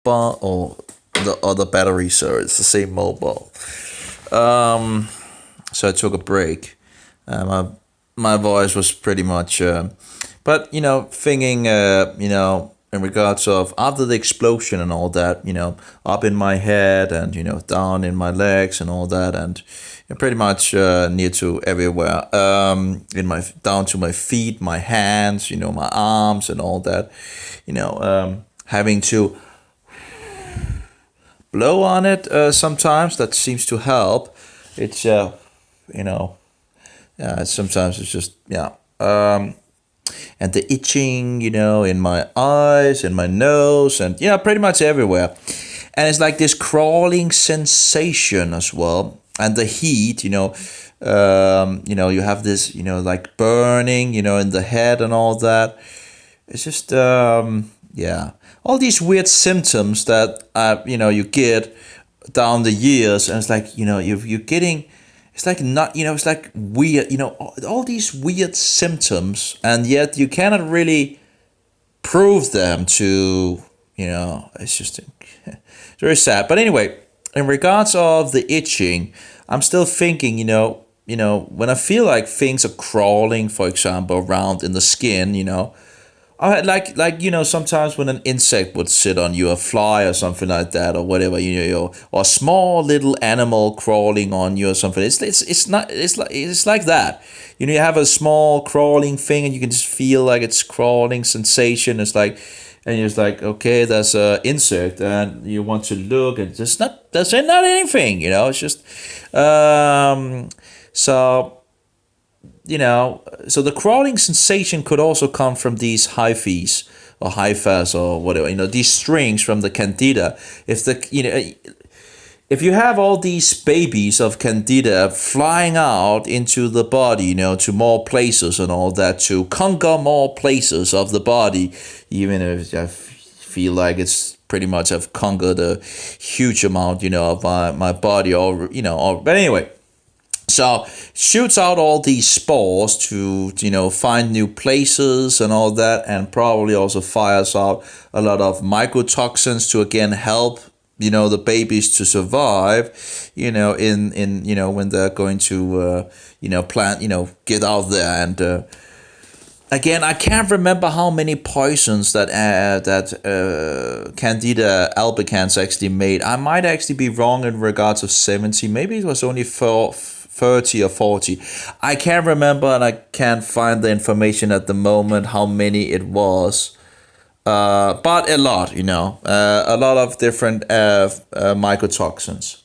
or the other battery, so it's the same mobile. Um, so I took a break. My voice was pretty much, but thinking, in regards of after the explosion and all that, up in my head and down in my legs and all that, and pretty much near to everywhere, in my down to my feet, my hands, my arms and all that, having to blow on it sometimes. That seems to help. It's you know sometimes it's just and the itching, in my eyes, in my nose, and pretty much everywhere. And it's like this crawling sensation as well, and the heat. You have this, like burning, in the head and all that. It's just all these weird symptoms that you get down the years, and it's like you're getting. It's like not, it's like weird, all these weird symptoms, and yet you cannot really prove them to, it's just very sad. But anyway, in regards of the itching, I'm still thinking, when I feel like things are crawling, for example, around in the skin, I had sometimes when an insect would sit on you, a fly or something like that, or whatever, or a small little animal crawling on you or something. It's like that. You have a small crawling thing, and you can just feel like it's crawling sensation. It's like, and you're just like, okay, there's a insect, and you want to look, and there's not anything. It's just so so the crawling sensation could also come from these hyphae or hyphas or whatever, these strings from the Candida. If you have all these babies of Candida flying out into the body, to more places and all that, to conquer more places of the body, even if I feel like it's pretty much I've conquered a huge amount, of my body, but anyway. So shoots out all these spores to find new places and all that, and probably also fires out a lot of mycotoxins to again help the babies to survive, in when they're going to plant, get out there. And again, I can't remember how many poisons that Candida albicans actually made. I might actually be wrong in regards of 70. Maybe it was only 30 or 40. I can't remember, and I can't find the information at the moment how many it was. But a lot, a lot of different mycotoxins.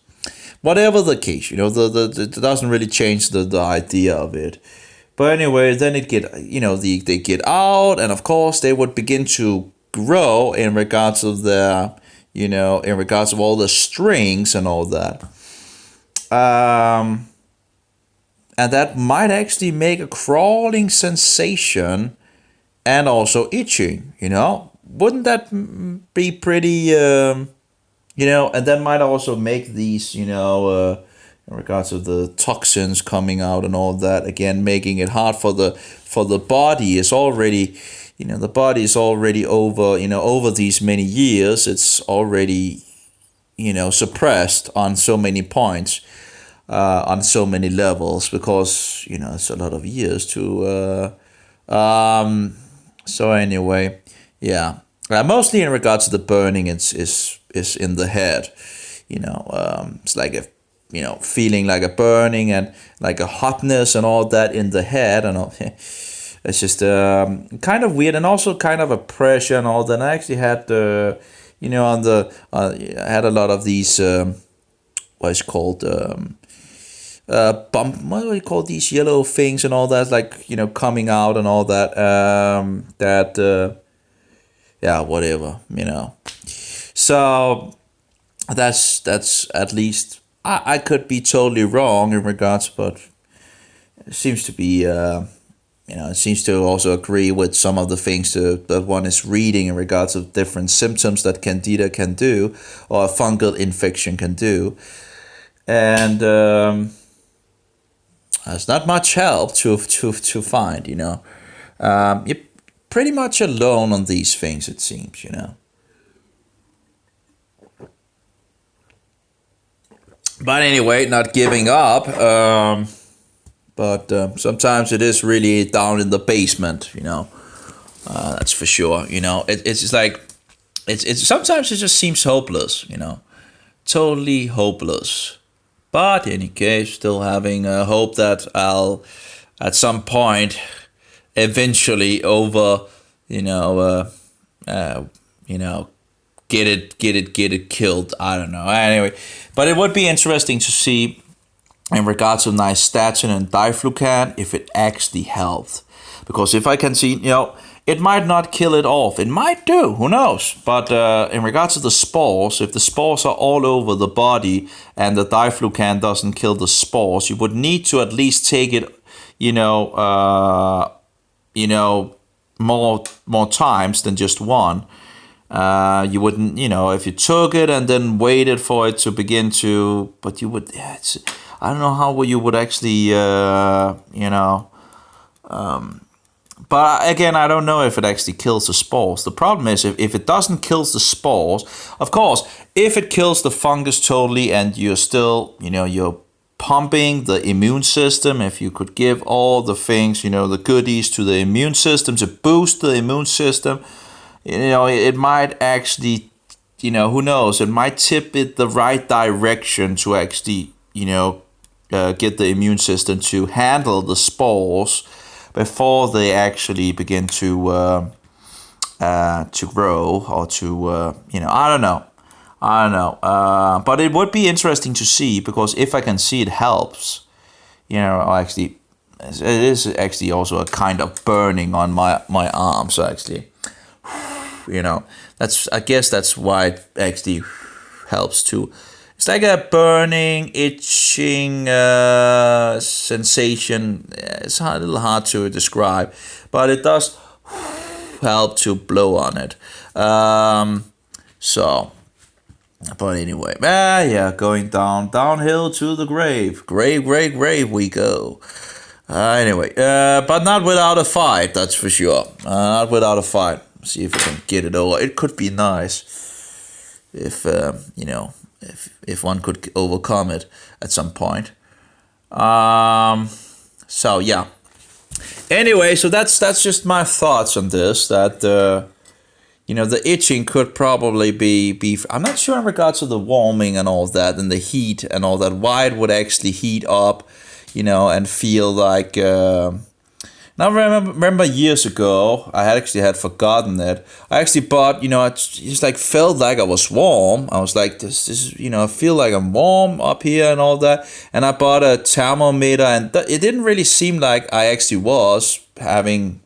Whatever the case, it doesn't really change the idea of it. But anyway, then they get out, and of course they would begin to grow in regards of their, in regards of all the strings and all that. And that might actually make a crawling sensation and also itching, Wouldn't that be pretty, and that might also make these, in regards of the toxins coming out and all that, again, making it hard for the body. Is already, the body is already over these many years, it's already, suppressed on so many points. On so many levels, because it's a lot of years to so anyway, yeah, mostly in regards to the burning, is in the head. It's like a feeling like a burning and like a hotness and all that in the head, and all. It's just kind of weird, and also kind of a pressure and all that. And I actually had on the I had a lot of these what's called what do we call these yellow things and all that, like coming out and all that, whatever, so that's at least, I could be totally wrong in regards, but it seems to be it seems to also agree with some of the things that one is reading in regards of different symptoms that Candida can do, or a fungal infection can do. And it's not much help to find, you're pretty much alone on these things, it seems, But anyway, not giving up. But sometimes it is really down in the basement, that's for sure. It's just like it's sometimes it just seems hopeless, totally hopeless. But in any case, still having hope that I'll at some point eventually over, you know, you know, get it killed. I don't know. Anyway, but it would be interesting to see in regards to nystatin and diflucan if it actually helped. Because if I can see, it might not kill it off. It might do, who knows? But in regards to the spores, if the spores are all over the body and the diflucan doesn't kill the spores, you would need to at least take it, more times than just one. You wouldn't, if you took it and then waited for it to begin to, but you would, I don't know how you would actually, but again, I don't know if it actually kills the spores. The problem is if it doesn't kill the spores, of course, if it kills the fungus totally and you're still, you're pumping the immune system, if you could give all the things, the goodies to the immune system to boost the immune system, it might actually, who knows, it might tip it the right direction to actually, get the immune system to handle the spores before they actually begin to grow or to, I don't know. But it would be interesting to see, because if I can see it helps, actually, it is actually also a kind of burning on my arms, actually. I guess that's why it actually helps too. It's like a burning, itching sensation. It's a little hard to describe, but it does help to blow on it. But anyway, going downhill to the grave. Grave we go. Anyway, but not without a fight, that's for sure. Not without a fight. See if I can get it over. It could be nice if, if one could overcome it at some point. So yeah. Anyway, so that's just my thoughts on this. That the itching could probably be. I'm not sure in regards to the warming and all that, and the heat and all that. Why it would actually heat up, and feel like. Now remember years ago, I had forgotten it. I actually bought, I just like felt like I was warm. I was like, this is, I feel like I'm warm up here and all that. And I bought a thermometer, and it didn't really seem like I actually was having,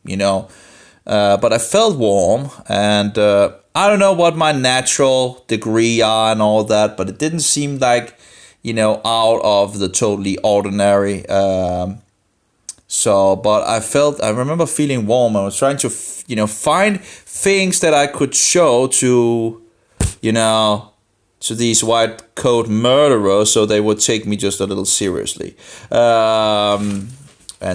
but I felt warm. And I don't know what my natural degree are and all that, but it didn't seem like, out of the totally ordinary. But I remember feeling warm. I was trying to, find things that I could show to, to these white coat murderers, so they would take me just a little seriously. And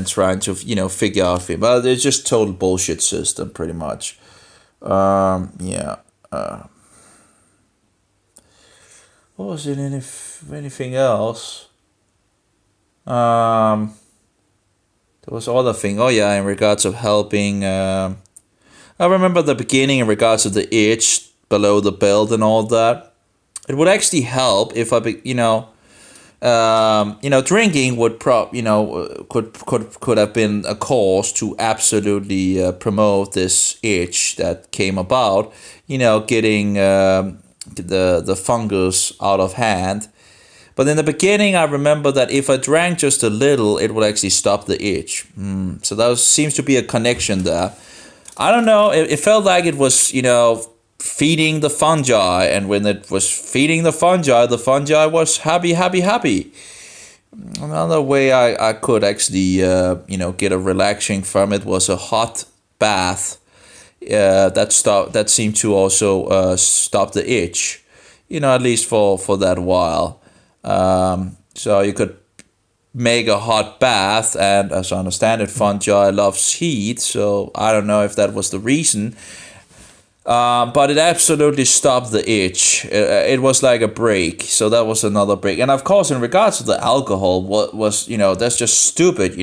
trying to, figure out things. But it's just total bullshit system, pretty much. What was it? Anything else? There was other thing. Oh yeah, in regards of helping. I remember the beginning in regards to the itch below the belt and all that. It would actually help if I, drinking would could have been a cause to absolutely promote this itch that came about. Getting the fungus out of hand. But in the beginning, I remember that if I drank just a little, it would actually stop the itch. So there seems to be a connection there. I don't know. It felt like it was, feeding the fungi. And when it was feeding the fungi was happy. Another way I could actually, get a relaxing from it was a hot bath. That seemed to also stop the itch, at least for that while. So you could make a hot bath, and as I understand it, fungi loves heat, so I don't know if that was the reason. But it absolutely stopped the itch. It was like a break, so that was another break. And of course, in regards to the alcohol, what was, that's just stupid,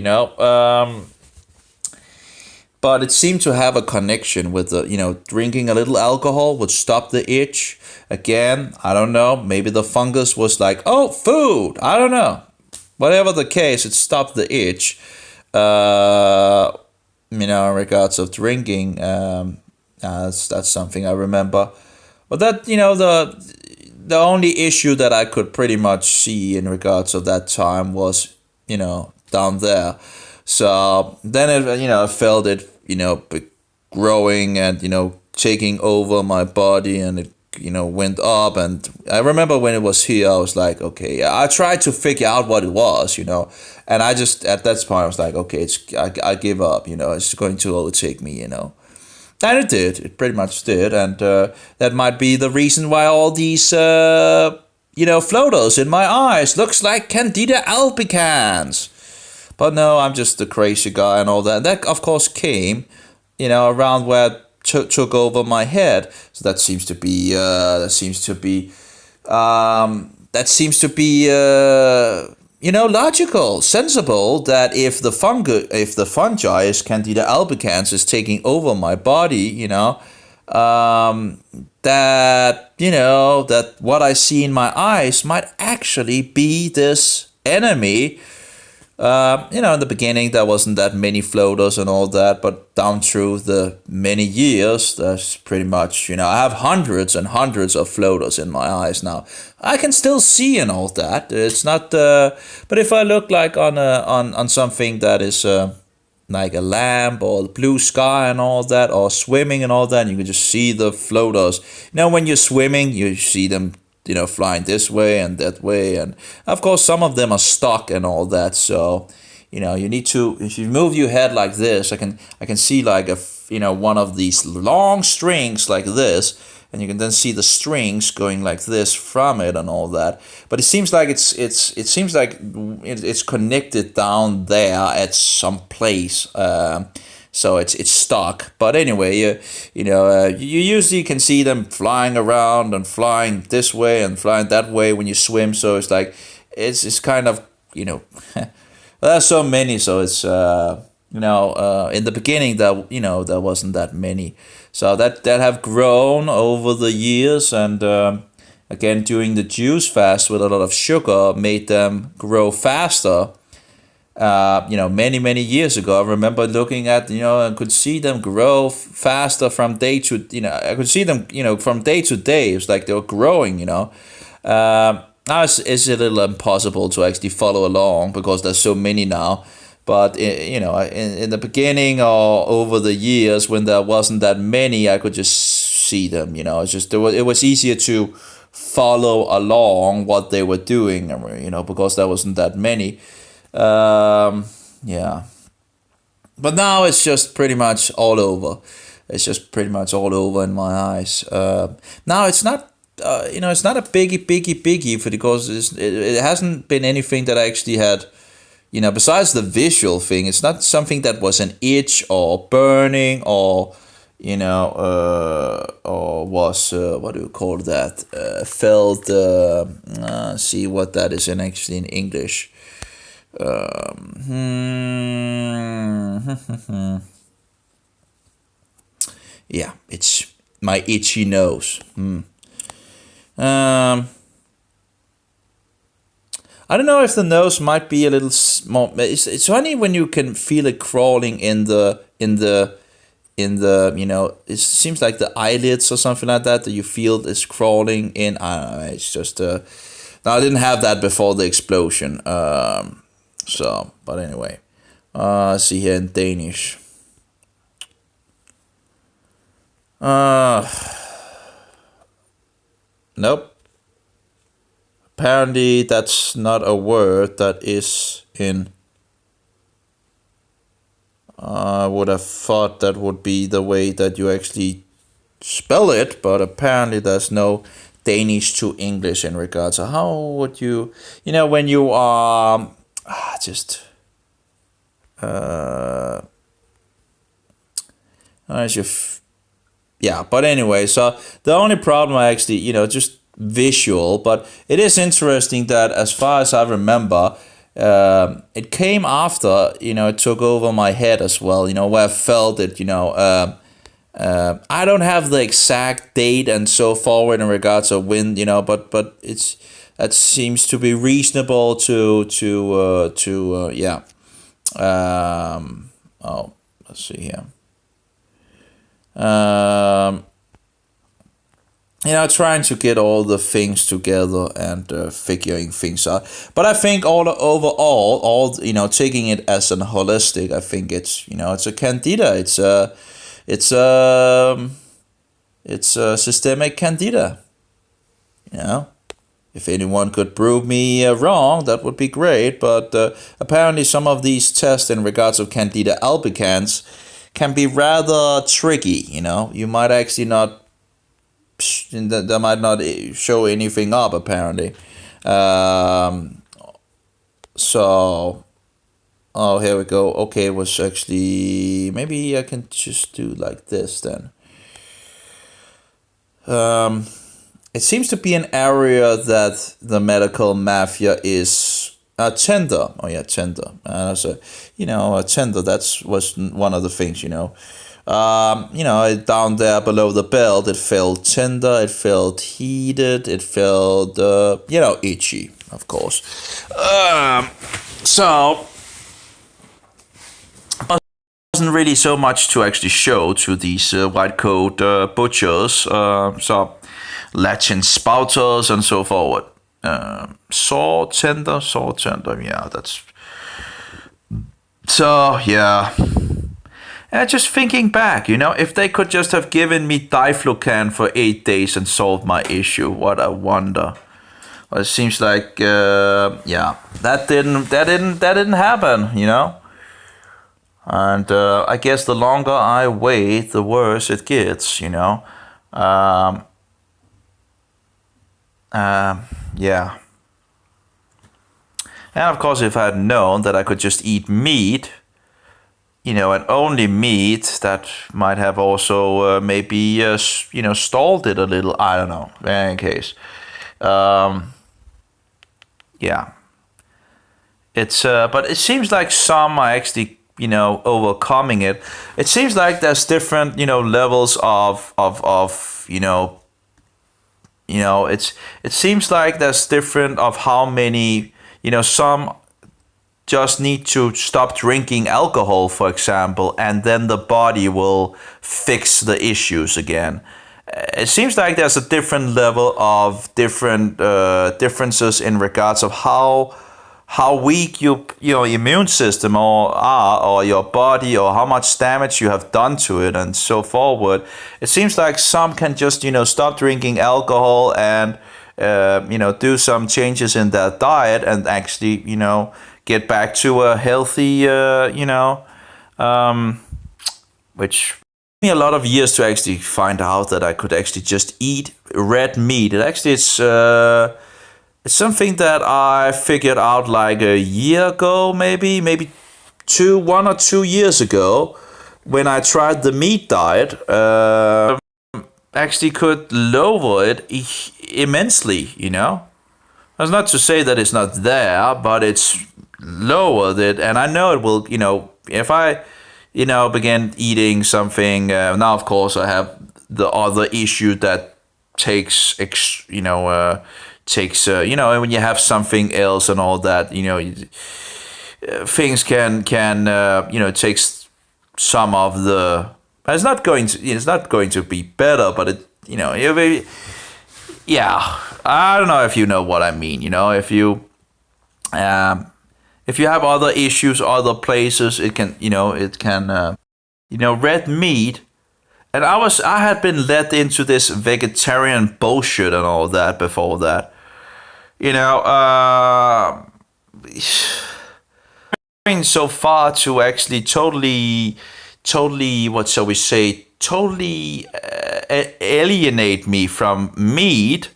but it seemed to have a connection with the, drinking a little alcohol would stop the itch. Again, I don't know. Maybe the fungus was like, oh, food. I don't know. Whatever the case, it stopped the itch. In regards of drinking, that's something I remember. But that, the only issue that I could pretty much see in regards of that time was, down there. So then I felt it, growing and, taking over my body, and it, went up. And I remember when it was here, I was like, okay, I tried to figure out what it was, and I just, at that point, I was like, okay, I give up, it's going to overtake me, And it did. It pretty much did. And that might be the reason why all these, floaters in my eyes looks like Candida albicans. But no, I'm just a crazy guy and all that. And that, of course, came, around where it took over my head. So that seems to be, logical, sensible, that if the fungi is Candida albicans is taking over my body, that what I see in my eyes might actually be this enemy. In the beginning, there wasn't that many floaters and all that, but down through the many years, there's pretty much, I have hundreds and hundreds of floaters in my eyes now. I can still see and all that. It's not, but if I look like on something that is like a lamp or the blue sky and all that, or swimming and all that, you can just see the floaters. When you're swimming, you see them, flying this way and that way, and of course some of them are stuck and all that. So, you need to, if you move your head like this, I can see like one of these long strings like this, and you can then see the strings going like this from it and all that. But it seems like it's connected down there at some place. So it's stuck. But anyway, you usually can see them flying around and flying this way and flying that way when you swim. So it's like it's kind of there's so many. So it's in the beginning there wasn't that many. So that have grown over the years, and again doing the juice fast with a lot of sugar made them grow faster. Many years ago, I remember looking at, and could see them grow faster from day to, I could see them, from day to day. It was like they were growing, Now it's a little impossible to actually follow along because there's so many now. But, in the beginning or over the years when there wasn't that many, I could just see them, It's just, it was easier to follow along what they were doing, because there wasn't that many. Yeah, but now it's just pretty much all over. It's just pretty much all over in my eyes. Now it's not, it's not a biggie because it hasn't been anything that I actually had, besides the visual thing. It's not something that was an itch or burning or, or was, what do you call that? Felt, see what that is actually in English. Yeah, it's my itchy nose. I don't know if the nose might be a little small. It's only when you can feel it crawling in the it seems like the eyelids or something like that you feel it's crawling in. I don't know. It's just no, I didn't have that before the explosion. So, but anyway, let's see here in Danish. Nope. Apparently, that's not a word that is in. I would have thought that would be the way that you actually spell it, but apparently there's no Danish to English in regards to how would you, when you are. Just as you yeah, but anyway, so the only problem I actually, just visual, but it is interesting that as far as I remember, it came after, it took over my head as well, where I felt it, I don't have the exact date and so forward in regards of when, but it's that seems to be reasonable to yeah. Oh, let's see here. Um, trying to get all the things together and figuring things out. But I think all overall, taking it as an holistic, I think it's a candida. It's it's a systemic candida. You know, if anyone could prove me wrong, that would be great. But apparently, some of these tests in regards of Candida albicans can be rather tricky. You might actually not. That might not show anything up apparently. So, oh, here we go. Okay, it was actually, maybe I can just do like this then. It seems to be an area that the medical mafia is tender. Oh yeah, tender. So a tender. That's was one of the things. Down there below the belt, it felt tender, it felt heated, it felt itchy, of course. So wasn't really so much to actually show to these white coat butchers. So Latin spouters and so forward. Saw tender. Yeah, that's. So yeah. And just thinking back, if they could just have given me diflucan for 8 days and solved my issue, what a wonder. Well, it seems like, that didn't happen, And I guess the longer I wait, the worse it gets, yeah. And of course, if I had known that I could just eat meat, and only meat, that might have also maybe stalled it a little. I don't know. In any case, yeah, it's but it seems like some are actually overcoming it. It seems like there's different levels of it seems like there's different of how many some just need to stop drinking alcohol, for example, and then the body will fix the issues again. It seems like there's a different level of different differences in regards of how weak your immune system or your body, or how much damage you have done to it and so forward. It seems like some can just stop drinking alcohol and do some changes in their diet and actually get back to a healthy, which took me a lot of years to actually find out that I could actually just eat red meat. It's something that I figured out like a year ago, maybe 1 or 2 years ago, when I tried the meat diet. Actually could lower it immensely, That's not to say that it's not there, but it's lowered it, and I know it will. If I, begin eating something now, of course, I have the other issue that takes, when you have something else and all that, things can takes some of the. It's not going to be better, but it'll be, yeah. I don't know if you know what I mean. If you have other issues, other places, it can, red meat. And I had been led into this vegetarian bullshit and all that before that. Going so far to actually totally, what shall we say, totally alienate me from meat,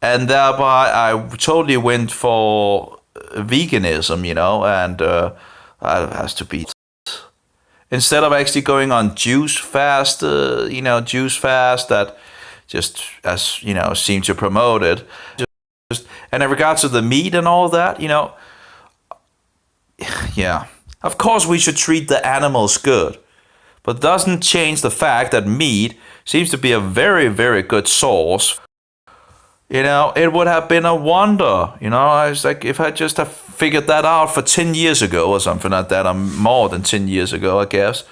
and thereby I totally went for veganism, and that has to be. instead of actually going on juice fast, juice fast that just as seem to promote it. Just and in regards to the meat and all that, yeah, of course we should treat the animals good, but doesn't change the fact that meat seems to be a very, very good source. It would have been a wonder. I was like, if I just have figured that out for 10 years ago or something like that, or more than 10 years ago, I guess.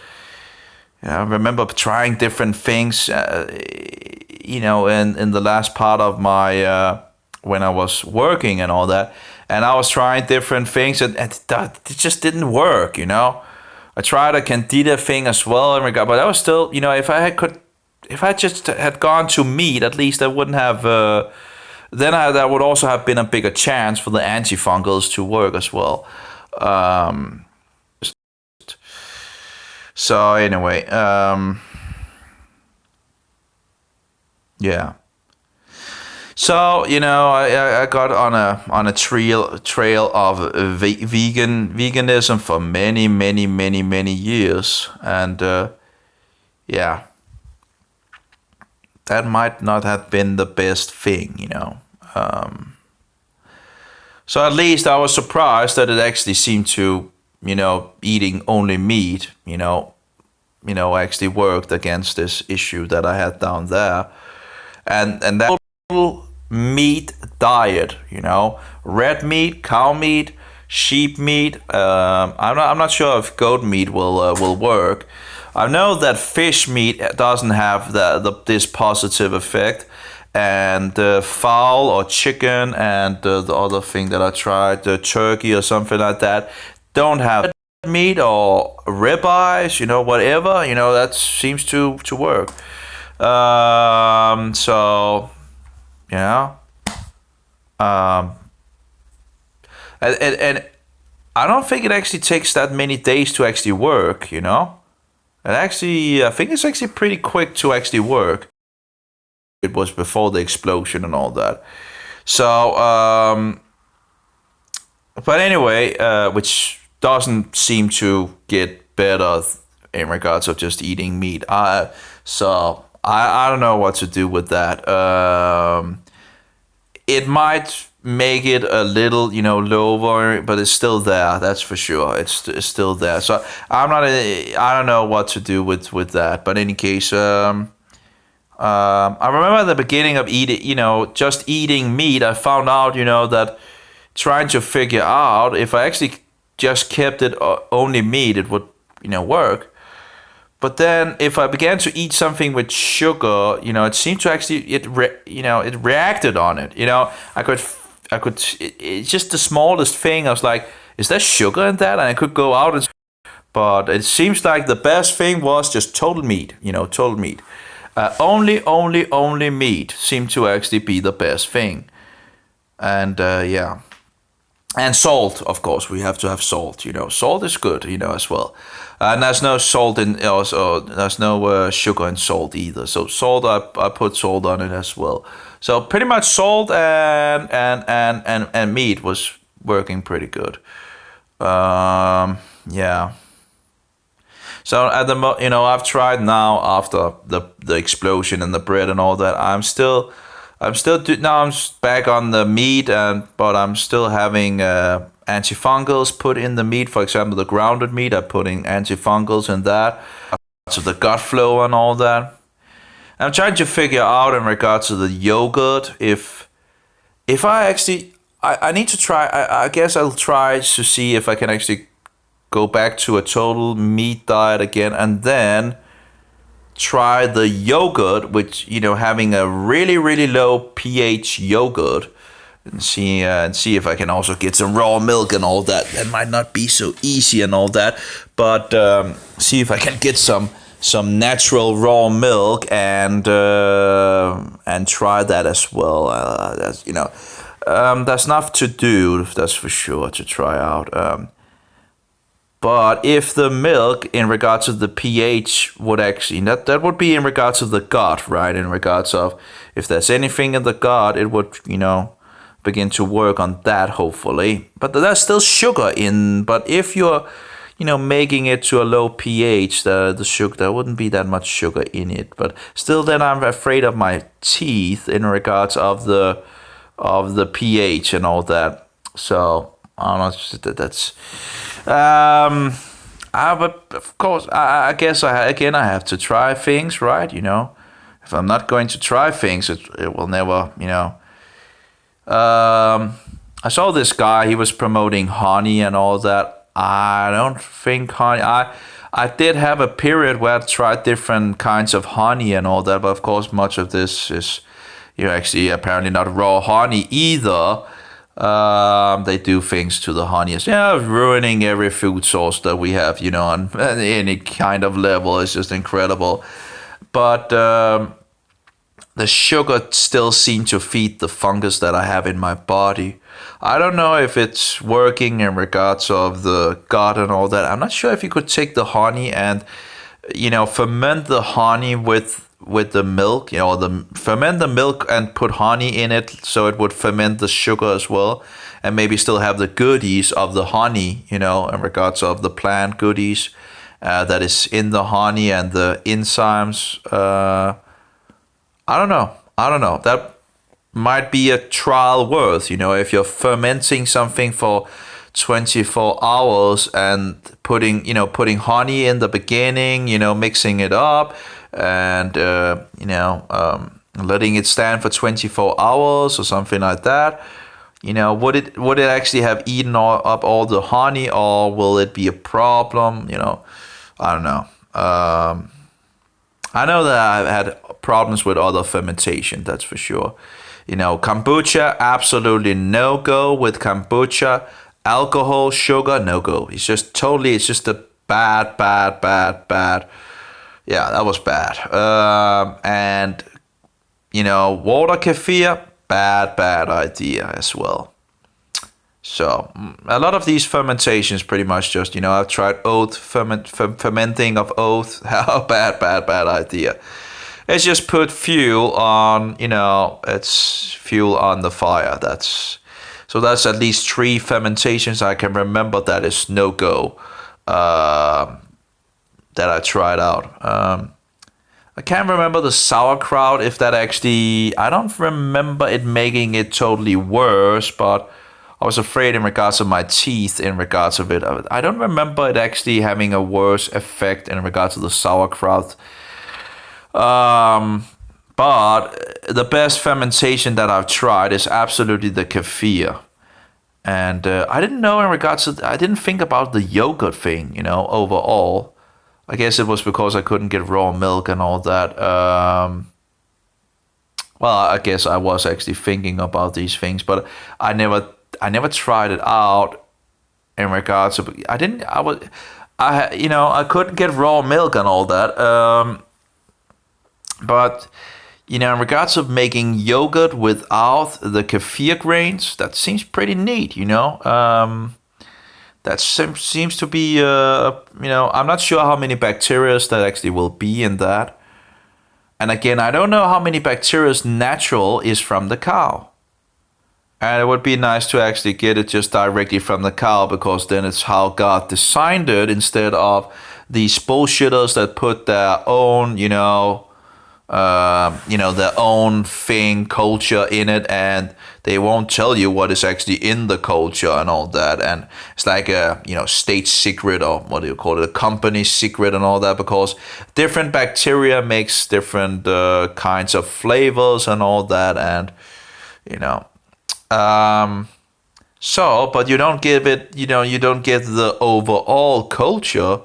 I remember trying different things, in the last part of my, when I was working and all that. And I was trying different things and it just didn't work, I tried a Candida thing as well, but that was still, if I just had gone to meat, at least I wouldn't have. That would also have been a bigger chance for the antifungals to work as well. So anyway, yeah. So I got on a trail of veganism for many, many, many, many years, and yeah, that might not have been the best thing. So at least I was surprised that it actually seemed to, eating only meat, actually worked against this issue that I had down there, and that meat diet, red meat, cow meat, sheep meat. I'm not sure if goat meat will work. I know that fish meat doesn't have this positive effect, and fowl or chicken and the other thing that I tried, the turkey or something like that, don't have meat or ribeyes, whatever, that seems to work. So and I don't think it actually takes that many days to actually work, I think it's actually pretty quick to actually work. It was before the explosion and all that. So, but anyway, which doesn't seem to get better in regards of just eating meat. So I don't know what to do with that. It might make it a little, lower, but it's still there. That's for sure. It's still there. So I don't know what to do with that. But in any case, I remember at the beginning of just eating meat, I found out, that trying to figure out if I actually just kept it only meat, it would, work. But then if I began to eat something with sugar, it seemed to actually, it reacted on it. It's just the smallest thing. I was like, is there sugar in that? And I could go out but it seems like the best thing was just total meat, total meat. Only meat seemed to actually be the best thing. And yeah. And salt, of course, we have to have salt, Salt is good, as well. And there's no salt in, also, there's no sugar in salt either. So salt, I put salt on it as well. So pretty much salt and meat was working pretty good. Yeah. So at the I've tried now after the explosion and the bread and all that. I'm still now I'm back on the meat, but I'm still having antifungals put in the meat. For example, the grounded meat, I'm putting antifungals in that, so the gut flow and all that. I'm trying to figure out in regards to the yogurt if I actually I need to try. I guess I'll try to see if I can actually go back to a total meat diet again, and then try the yogurt, which having a really, really low pH yogurt, and see if I can also get some raw milk and all that. That might not be so easy and all that, but see if I can get some natural raw milk and try that as well. That's enough to do. That's for sure, to try out. But if the milk, in regards to the pH, would actually, that would be in regards to the gut, right? In regards of if there's anything in the gut, it would, begin to work on that, hopefully. But there's still sugar in, but if you're, making it to a low pH, the sugar, there wouldn't be that much sugar in it. But still, then I'm afraid of my teeth in regards of the pH and all that. So I don't know. That's but of course, I guess I have to try things, right? If I'm not going to try things, it will never, I saw this guy. He was promoting honey and all that. I don't think honey. I did have a period where I tried different kinds of honey and all that, but of course, much of this is, actually apparently not raw honey either. They do things to the honey, ruining every food source that we have, on any kind of level. It's just incredible. But the sugar still seemed to feed the fungus that I have in my body. I don't know if it's working in regards of the gut and all that. I'm not sure if you could take the honey and, ferment the honey with the milk, ferment the milk and put honey in it so it would ferment the sugar as well, and maybe still have the goodies of the honey, in regards of the plant goodies that is in the honey and the enzymes. I don't know. That might be a trial worth, if you're fermenting something for 24 hours and putting honey in the beginning, mixing it up and, letting it stand for 24 hours or something like that. Would it actually have eaten up all the honey, or will it be a problem? I don't know. I know that I've had problems with other fermentation, that's for sure. Kombucha, absolutely no go with kombucha. Alcohol, sugar, no go. It's just a bad. Yeah, that was bad. And, water kefir, bad idea as well. So a lot of these fermentations pretty much just, I've tried oat, fermenting of oat. How bad idea. It's just put fuel on, it's fuel on the fire. That's at least 3 fermentations I can remember that is no go, that I tried out. I can't remember the sauerkraut, if that actually, I don't remember it making it totally worse, but I was afraid in regards of my teeth, in regards of it. I don't remember it actually having a worse effect in regards to the sauerkraut. But the best fermentation that I've tried is absolutely the kefir. And I didn't think about the yogurt thing, overall. I guess it was because I couldn't get raw milk and all that. Well, I guess I was actually thinking about these things, but I never tried it out in regards to, I couldn't get raw milk and all that. But, in regards of making yogurt without the kefir grains, that seems pretty neat, that seems to be, I'm not sure how many bacteria that actually will be in that. And again, I don't know how many bacteria natural is from the cow. And it would be nice to actually get it just directly from the cow, because then it's how God designed it, instead of these bullshitters that put their own, their own thing, culture in it, and they won't tell you what is actually in the culture and all that. And it's like a, state secret, or what do you call it, a company secret and all that, because different bacteria makes different kinds of flavors and all that. And, but you don't give it, you don't get the overall culture,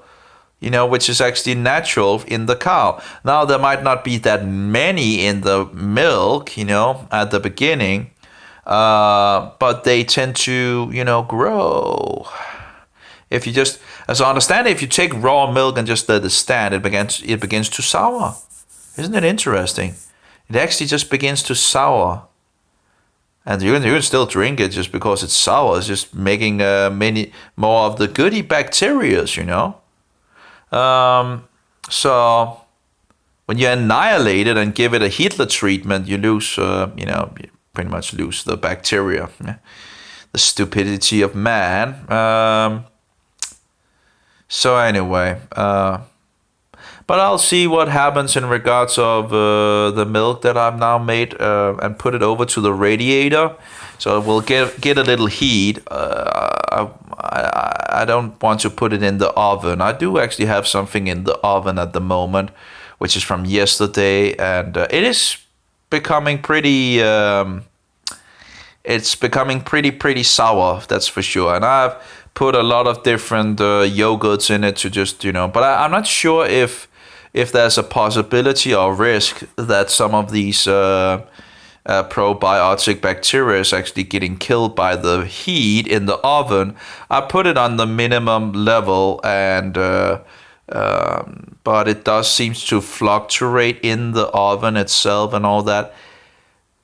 which is actually natural in the cow. Now, there might not be that many in the milk, at the beginning, but they tend to, grow. If you just, as I understand it, if you take raw milk and just let it stand, it begins to sour. Isn't it interesting? It actually just begins to sour. And you can still drink it just because it's sour. It's just making many more of the goody bacteria, So when you annihilate it and give it a Hitler treatment, you lose, you pretty much lose the bacteria. The stupidity of man. So anyway, but I'll see what happens in regards of the milk that I've now made and put it over to the radiator. So it will get a little heat. I don't want to put it in the oven. I do actually have something in the oven at the moment, which is from yesterday, and it is becoming pretty. It's becoming pretty sour. That's for sure. And I've put a lot of different yogurts in it to just But I'm not sure if there's a possibility or risk that some of these probiotic bacteria is actually getting killed by the heat in the oven. I put it on the minimum level, and but it does seems to fluctuate in the oven itself and all that.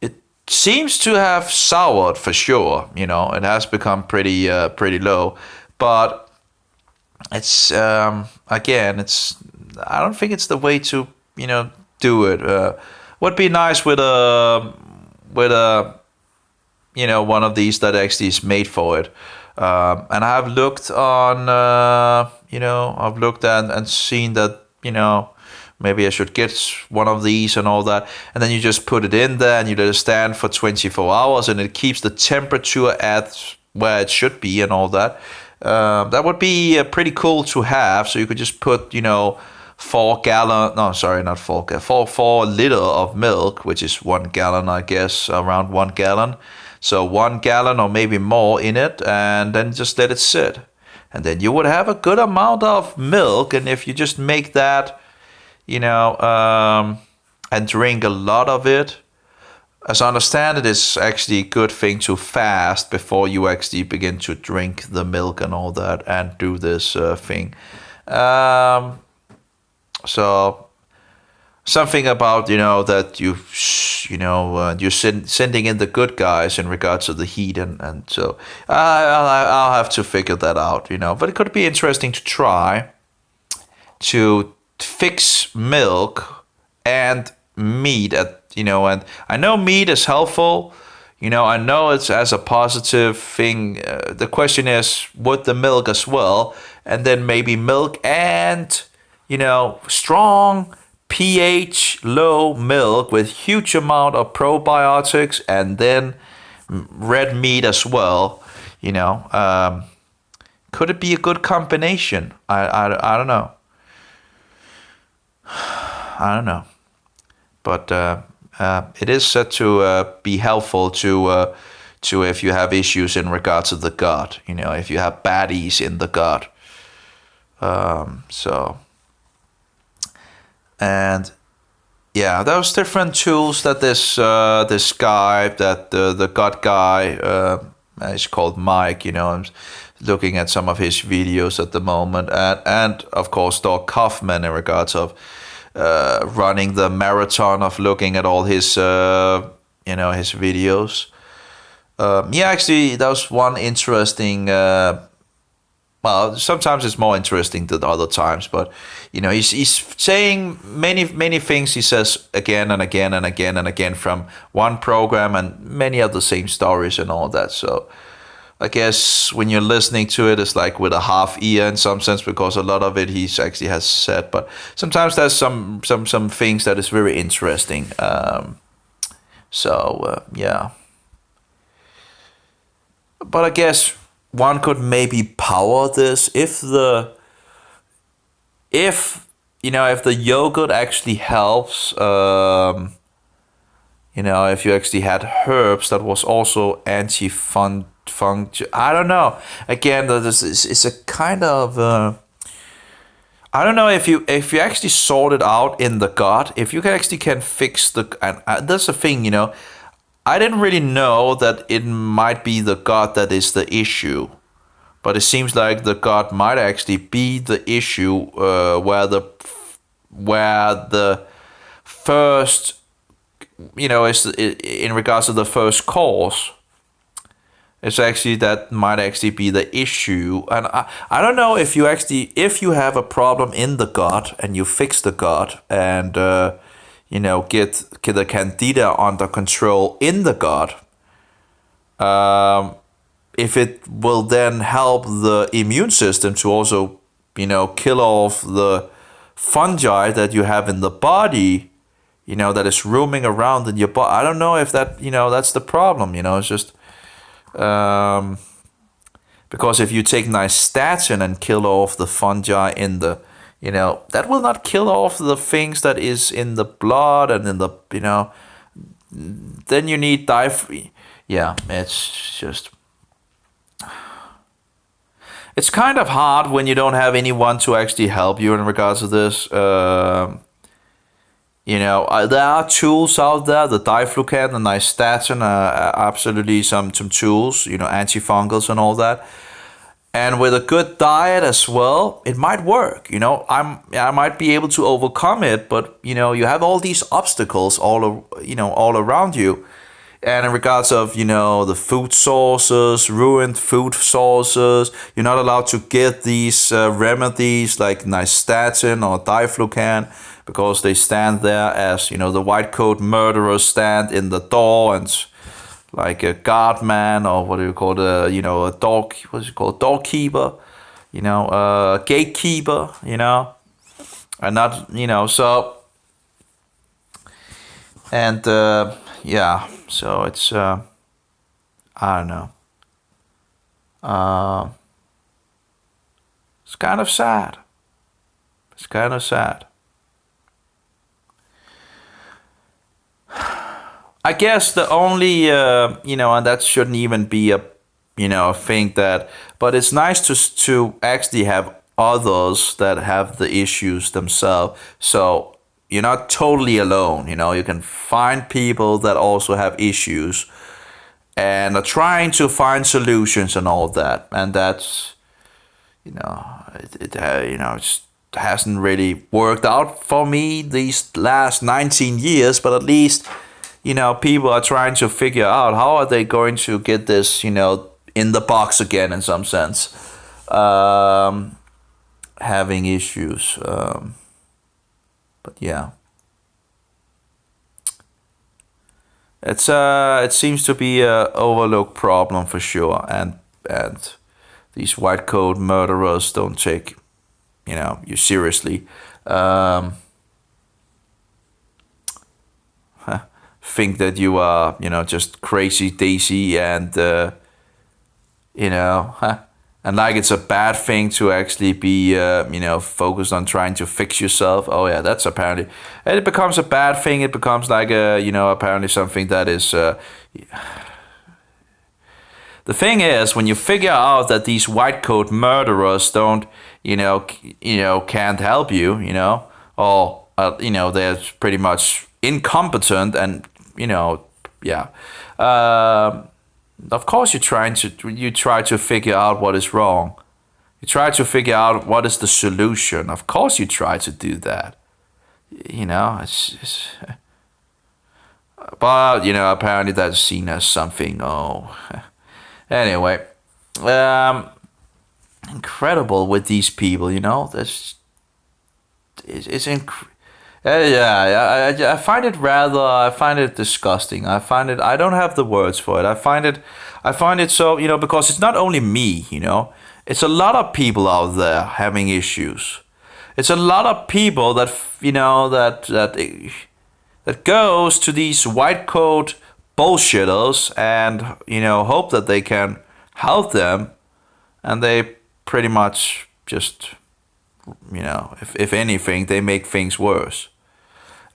It seems to have soured for sure. It has become pretty low, but it's again, I don't think it's the way to do it. Would be nice with a one of these that actually is made for it. And I've looked on I've looked at and seen that maybe I should get one of these and all that, and then you just put it in there and you let it stand for 24 hours and it keeps the temperature at where it should be and all that. That would be pretty cool to have. So you could just put 4 gallon, no, sorry, not 4 gallon, 4 liter of milk, which is 1 gallon, I guess, around 1 gallon. So 1 gallon or maybe more in it, and then just let it sit. And then you would have a good amount of milk. And if you just make that, and drink a lot of it, as I understand it, is actually a good thing to fast before you actually begin to drink the milk and all that and do this thing. So something about that you're sending in the good guys in regards to the heat, and so I'll have to figure that out. But it could be interesting to try to fix milk and meat and I know meat is helpful. I know it's as a positive thing. The question is, would the milk as well, and then maybe milk and strong pH low milk with huge amount of probiotics, and then red meat as well. Could it be a good combination? I don't know. I don't know, but it is said to be helpful to if you have issues in regards to the gut. If you have baddies in the gut. And yeah, those different tools that this guy, that the gut guy, is called Mike. I'm looking at some of his videos at the moment, and of course Doc Kaufman in regards of running the marathon of looking at all his his videos. Actually, that was one interesting. Well, sometimes it's more interesting than other times, but he's saying many things. He says again and again and again and again from one program, and many of the same stories and all that. So I guess when you're listening to it, it's like with a half ear in some sense, because a lot of it he actually has said, but sometimes there's some things that is very interesting. Yeah, but I guess one could maybe power this if the yogurt actually helps. If you actually had herbs that was also anti-fungal. I don't know. Again, it's a kind of. I don't know if you actually sort it out in the gut. If you can fix the, and that's the thing. I didn't really know that it might be the gut that is the issue, but it seems like the gut might actually be the issue, where the first, is in regards to the first cause. It's actually that might actually be the issue, and I don't know if you have a problem in the gut and you fix the gut and get the Candida under control in the gut, if it will then help the immune system to also kill off the fungi that you have in the body, that is roaming around in your body. I don't know if that, that's the problem, it's just, because if you take nystatin and kill off the fungi in the, that will not kill off the things that is in the blood and in the, then you need yeah, it's just, it's kind of hard when you don't have anyone to actually help you in regards to this. There are tools out there, the diflucan, the nystatin, absolutely some tools, antifungals and all that. And with a good diet as well, it might work. I might be able to overcome it, but you have all these obstacles all around you. And in regards of the food sources, ruined food sources, you're not allowed to get these remedies like nystatin or diflucan, because they stand there as the white coat murderers stand in the door and like a guard man, or what do you call it, a dog, what's it called, dog keeper, gatekeeper, and not, so, and yeah, so it's, I don't know, it's kind of sad, I guess the only, and that shouldn't even be a thing that, but it's nice to actually have others that have the issues themselves. So you're not totally alone, you can find people that also have issues and are trying to find solutions and all that. And that's, it hasn't really worked out for me these last 19 years, but at least, people are trying to figure out how are they going to get this, in the box again in some sense, having issues. But yeah, it seems to be a overlooked problem for sure, and these white coat murderers don't take, you seriously. Think that you are, just crazy Daisy and, and like it's a bad thing to actually be, focused on trying to fix yourself. Oh yeah, that's apparently, and it becomes a bad thing. It becomes like apparently something that is, the thing is, when you figure out that these white coat murderers don't, can't help you, or, they're pretty much incompetent and, yeah. Of course, you try to figure out what is wrong. You try to figure out what is the solution. Of course, you try to do that. It's but apparently that's seen as something. Oh, anyway, incredible with these people. That's it's incredible. Yeah, I find it disgusting. I don't have the words for it. I find it so, because it's not only me, it's a lot of people out there having issues. It's a lot of people that, that goes to these white coat bullshitters and, hope that they can help them. And they pretty much just, if anything, they make things worse.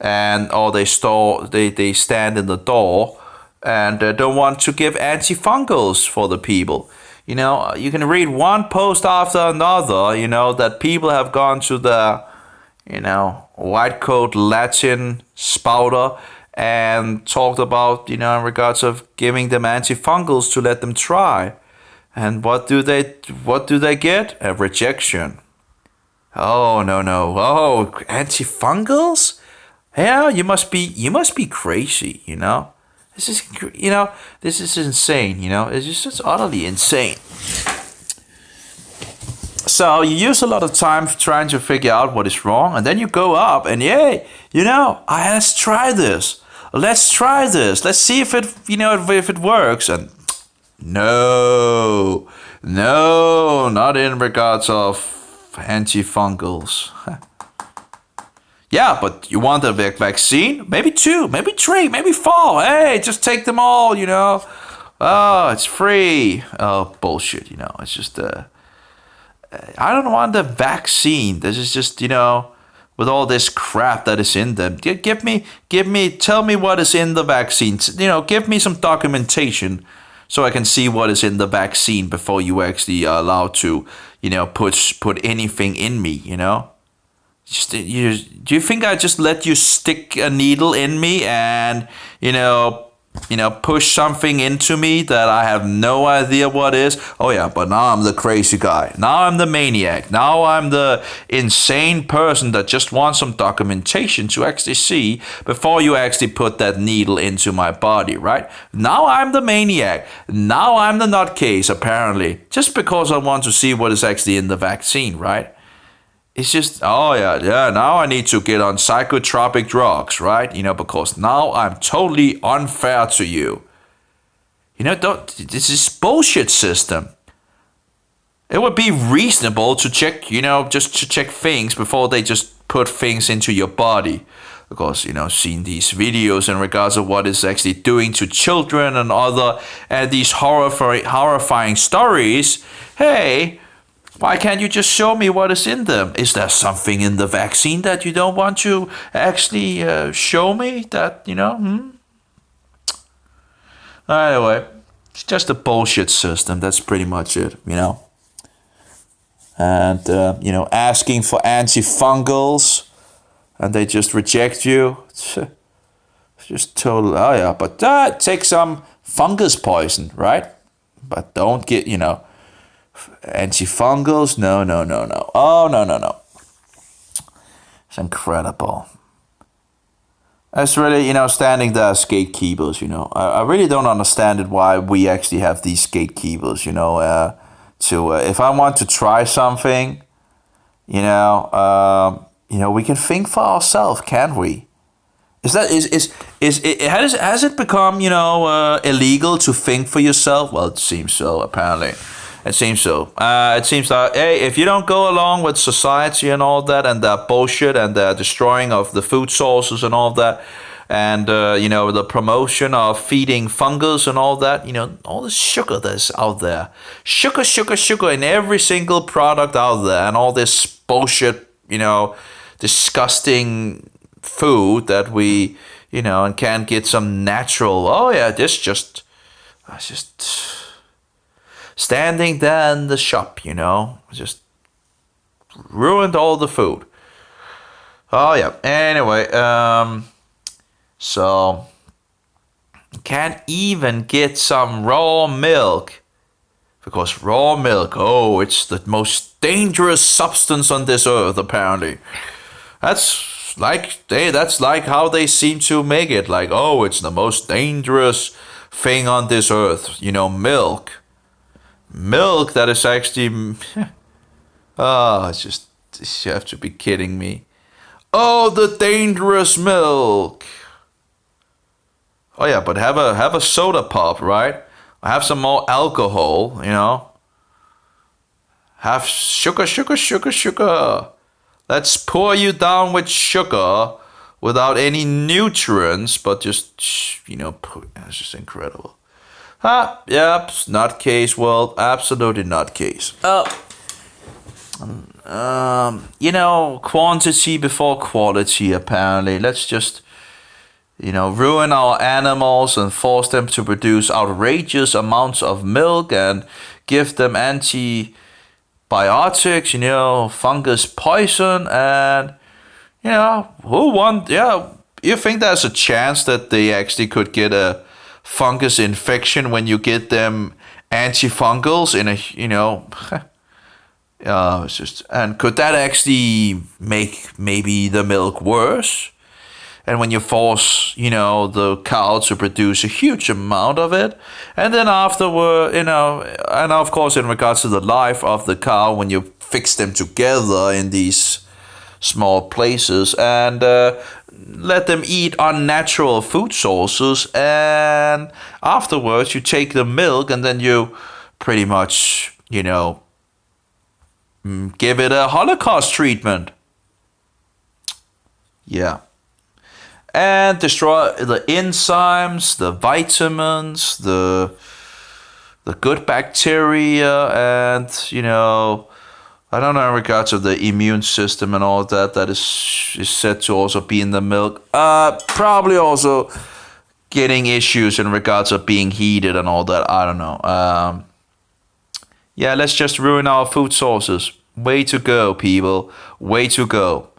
And or they stand in the door and don't want to give antifungals for the people. You can read one post after another, that people have gone to the, white coat Latin spouter and talked about, in regards of giving them antifungals to let them try. And what do they get? A rejection. Oh, no. Oh, antifungals? Yeah, you must be crazy, This is, this is insane, It's just utterly insane. So you use a lot of time trying to figure out what is wrong, and then you go up and let's try this. Let's see if it, if it works. And no, not in regards of Antifungals. Yeah, but you want a vaccine? Maybe 2, maybe 3, maybe 4. Hey, just take them all, Oh, it's free. Oh, bullshit, It's just, I don't want the vaccine. This is just, with all this crap that is in them. Tell me what is in the vaccine. Give me some documentation so I can see what is in the vaccine before you actually are allowed to, put anything in me, Just, do you think I just let you stick a needle in me and, push something into me that I have no idea what is? Oh yeah, but now I'm the crazy guy. Now I'm the maniac. Now I'm the insane person that just wants some documentation to actually see before you actually put that needle into my body, right? Now I'm the maniac. Now I'm the nutcase, apparently. Just because I want to see what is actually in the vaccine, right? It's just, oh yeah, now I need to get on psychotropic drugs, right? Because now I'm totally unfair to you. This is bullshit system. It would be reasonable to check, just to check things before they just put things into your body. Because, seeing these videos in regards to what it's actually doing to children and these horrifying stories, hey, why can't you just show me what is in them? Is there something in the vaccine that you don't want to actually show me? Anyway, it's just a bullshit system. That's pretty much it, And, asking for antifungals and they just reject you. It's just total, oh yeah, but take some fungus poison, right? But don't get, antifungals? No. Oh, no. It's incredible. It's really, standing there as gatekeepers, I really don't understand it why we actually have these gatekeepers, if I want to try something, we can think for ourselves, can't we? Has it become, illegal to think for yourself? Well, it seems so, apparently. It seems so. It seems that, hey, if you don't go along with society and all that, and their bullshit and their destroying of the food sources and all that, and, the promotion of feeding fungus and all that, all the sugar that's out there. Sugar in every single product out there, and all this bullshit, disgusting food that we, and can't get some natural, oh yeah, it's just standing there in the shop, just ruined all the food. Oh yeah. Anyway, so can't even get some raw milk because raw milk, oh, it's the most dangerous substance on this earth, apparently. That's like how they seem to make it. Like, oh, it's the most dangerous thing on this earth. Milk. Milk that is actually, it's just, you have to be kidding me. Oh, the dangerous milk. Oh yeah, but have a soda pop, right? Have some more alcohol, Have sugar. Let's pour you down with sugar without any nutrients, but just, it's just incredible. Yep, not case world, absolutely not case. Quantity before quality, apparently. Let's just, ruin our animals and force them to produce outrageous amounts of milk and give them antibiotics, fungus poison, and, you think there's a chance that they actually could get a fungus infection when you get them antifungals in it's just, and could that actually make maybe the milk worse? And when you force, the cow to produce a huge amount of it, and then afterward, and of course in regards to the life of the cow, when you fix them together in these small places and let them eat unnatural food sources, and afterwards you take the milk and then you pretty much, Give it a Holocaust treatment. Yeah. And destroy the enzymes, the vitamins, the good bacteria, and I don't know in regards of the immune system and all that is said to also be in the milk. Probably also getting issues in regards of being heated and all that. I don't know. Yeah, let's just ruin our food sources. Way to go, people. Way to go.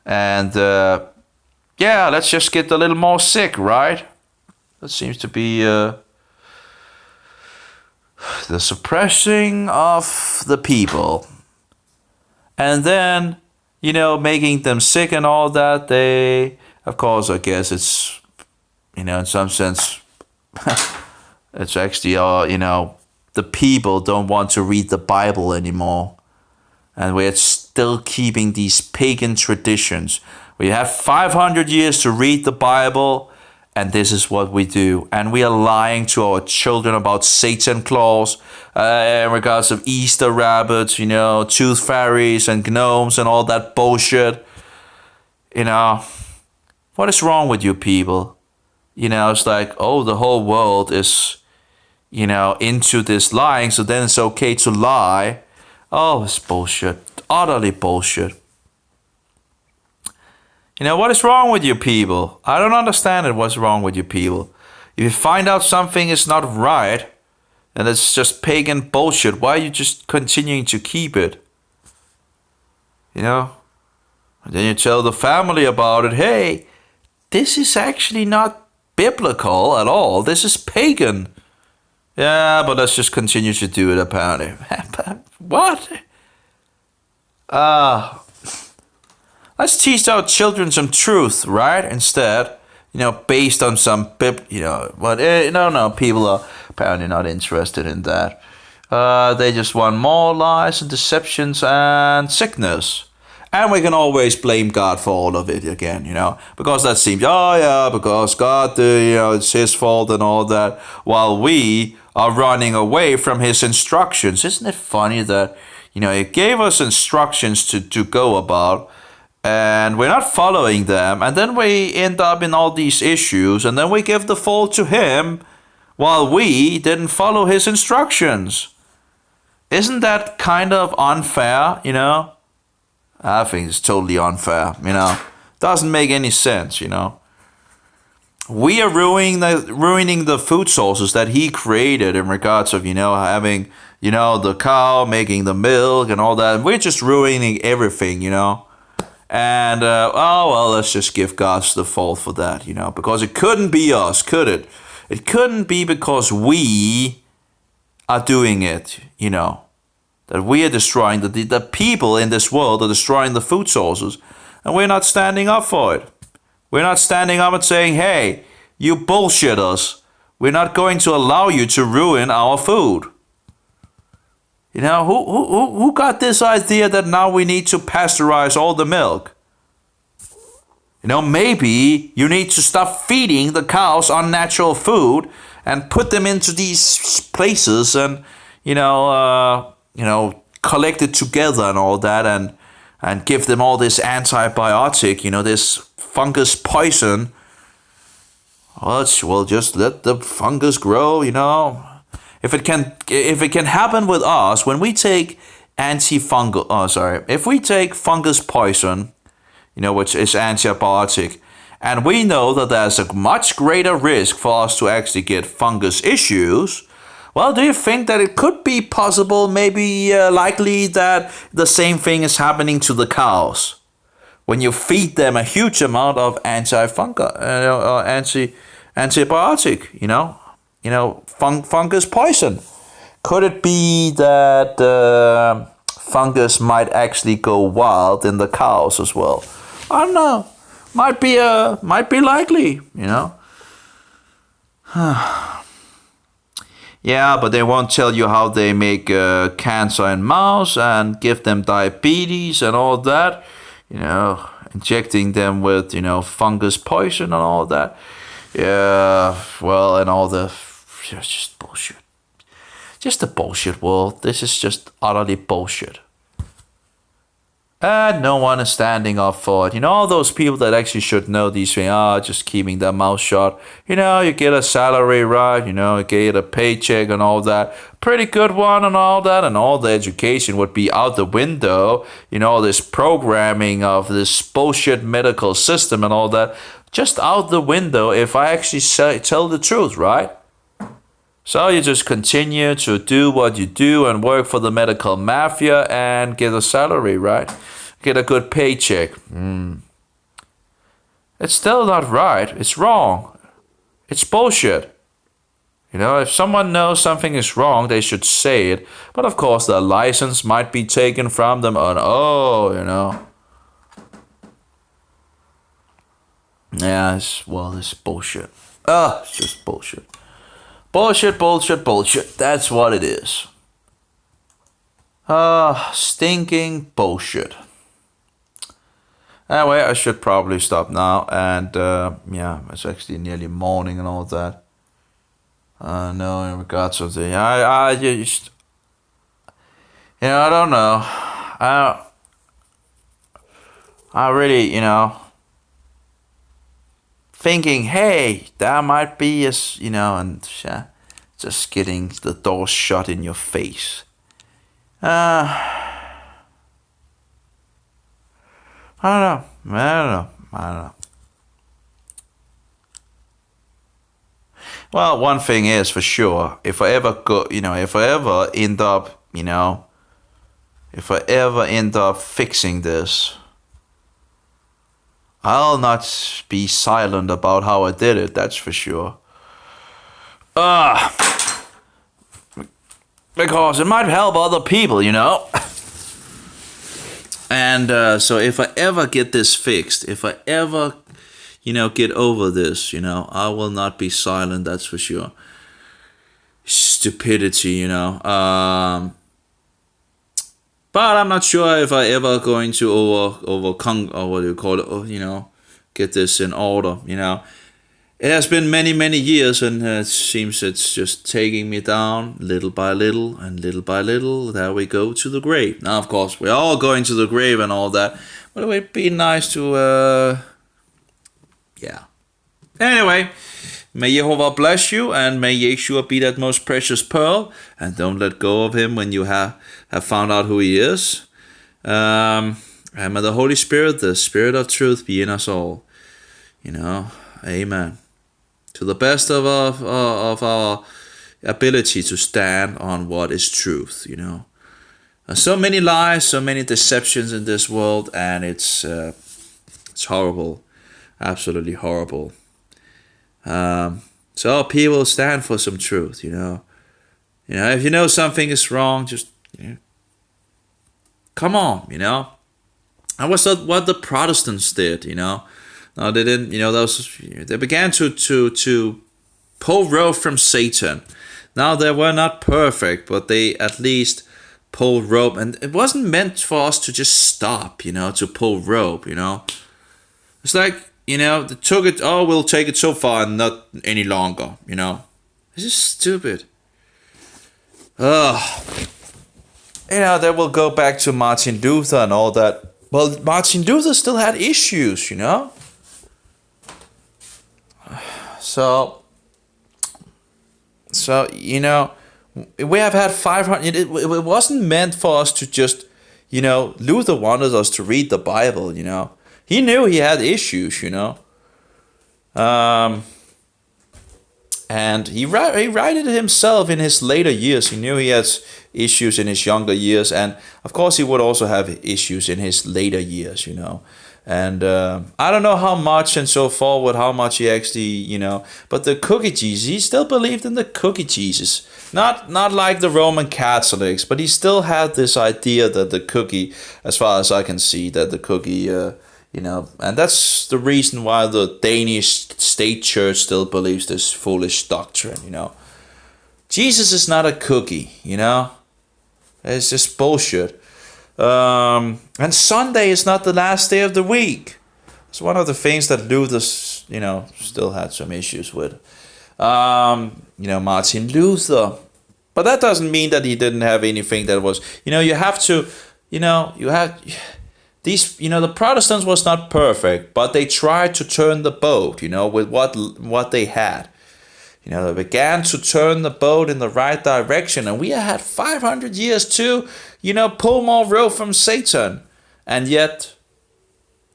And yeah, let's just get a little more sick, right? That seems to be the suppressing of the people. And then, making them sick and all that, they, of course, I guess it's, in some sense, it's actually, the people don't want to read the Bible anymore. And we're still keeping these pagan traditions. We have 500 years to read the Bible, and this is what we do. And we are lying to our children about Satan Claus, in regards of Easter rabbits, tooth fairies and gnomes and all that bullshit. What is wrong with you people? It's like, oh, the whole world is, into this lying, so then it's okay to lie. Oh, it's bullshit. Utterly bullshit. What is wrong with you people? I don't understand it. What's wrong with you people? If you find out something is not right, and it's just pagan bullshit, why are you just continuing to keep it? And then you tell the family about it. Hey, this is actually not biblical at all. This is pagan. Yeah, but let's just continue to do it apparently. What? Let's teach our children some truth, right? Instead, based on some but no, people are apparently not interested in that. They just want more lies and deceptions and sickness. And we can always blame God for all of it again, because that seems, because God, it's his fault and all that, while we are running away from his instructions. Isn't it funny that, he gave us instructions to go about, and we're not following them, and then we end up in all these issues, and then we give the fault to him, while we didn't follow his instructions. Isn't that kind of unfair, I think it's totally unfair, Doesn't make any sense, We are ruining the food sources that he created in regards of, having, the cow making the milk and all that. We're just ruining everything, And, let's just give God the fault for that, because it couldn't be us, could it? It couldn't be because we are doing it, that we are destroying, the people in this world are destroying the food sources, and we're not standing up for it. We're not standing up and saying, hey, you bullshit us. We're not going to allow you to ruin our food. Who got this idea that now we need to pasteurize all the milk? Maybe you need to stop feeding the cows unnatural food and put them into these places and, collect it together and all that and give them all this antibiotic, this fungus poison. Well, just let the fungus grow, If it can happen with us, when we take if we take fungus poison, which is antibiotic, and we know that there's a much greater risk for us to actually get fungus issues, well, do you think that it could be possible, maybe likely that the same thing is happening to the cows? When you feed them a huge amount of antibiotic, fungus poison. Could it be that fungus might actually go wild in the cows as well? I don't know. Might be likely, Yeah, but they won't tell you how they make cancer in mouse and give them diabetes and all that. Injecting them with, fungus poison and all that. Yeah, well, and all the, just bullshit. Just the bullshit world. This is just utterly bullshit. And no one is standing up for it. All those people that actually should know these things are just keeping their mouth shut. You get a salary, right? You get a paycheck and all that. Pretty good one and all that. And all the education would be out the window. This programming of this bullshit medical system and all that. Just out the window if I actually tell the truth, right? So you just continue to do what you do and work for the medical mafia and get a salary, right? Get a good paycheck. It's still not right. It's wrong. It's bullshit. If someone knows something is wrong, they should say it. But of course, their license might be taken from them. Yeah, it's bullshit. It's just bullshit. Bullshit, bullshit, bullshit. That's what it is. Stinking bullshit. Anyway, I should probably stop now. And it's actually nearly morning and all that. No, in regards to the, I just, I don't know. I really, thinking, hey, there might be and just getting the door shut in your face. I don't know. Well, one thing is for sure, if I ever end up fixing this, I'll not be silent about how I did it, that's for sure. Because it might help other people, And so if I ever get this fixed, if I ever, get over this, I will not be silent, that's for sure. Stupidity, But I'm not sure if I ever going to overcome, or what do you call it, get this in order, It has been many, many years, and it seems it's just taking me down little by little, and little by little, there we go to the grave. Now, of course, we're all going to the grave and all that, but it would be nice to, Anyway, may Jehovah bless you, and may Yeshua be that most precious pearl, and don't let go of him when you have found out who he is. And may the Holy Spirit, the Spirit of truth, be in us all. Amen. To the best of our ability to stand on what is truth, There's so many lies, so many deceptions in this world, and it's horrible, absolutely horrible. So people stand for some truth, if you know something is wrong, just come on, That was what the Protestants did, No, they didn't. They began to pull rope from Satan. Now they were not perfect, but they at least pulled rope, and it wasn't meant for us to just stop, to pull rope, It's like, they took it. Oh, we'll take it so far and not any longer, It's just stupid. They will go back to Martin Luther and all that. Well, Martin Luther still had issues, So we have had 500. It wasn't meant for us to just, Luther wanted us to read the Bible. He knew he had issues. And he righted himself in his later years. He knew he had issues in his younger years, and of course he would also have issues in his later years. And I don't know how much and so forward, how much he actually, but the cookie Jesus, he still believed in the cookie Jesus. Not like the Roman Catholics, but he still had this idea that the cookie, as far as I can see, that the cookie, and that's the reason why the Danish state church still believes this foolish doctrine, Jesus is not a cookie, It's just bullshit. And Sunday is not the last day of the week. It's one of the things that Luther, still had some issues with. Martin Luther. But that doesn't mean that he didn't have anything that was, you have to, these, the Protestants was not perfect, but they tried to turn the boat, with what they had. They began to turn the boat in the right direction, and we had 500 years to, pull more rope from Satan. And yet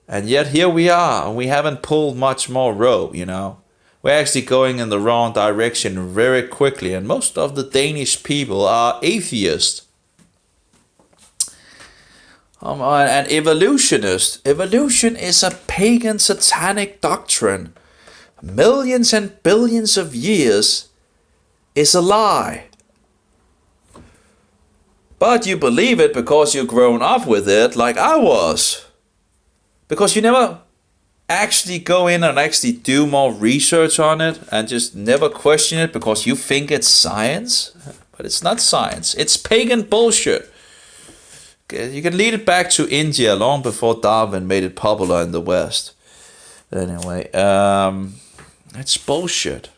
here we are, and we haven't pulled much more rope, We're actually going in the wrong direction very quickly, and most of the Danish people are atheists. And evolutionists. Evolution is a pagan satanic doctrine. Millions and billions of years is a lie. But you believe it because you've grown up with it like I was. Because you never actually go in and actually do more research on it and just never question it because you think it's science. But it's not science. It's pagan bullshit. You can lead it back to India long before Darwin made it popular in the West. Anyway, it's bullshit.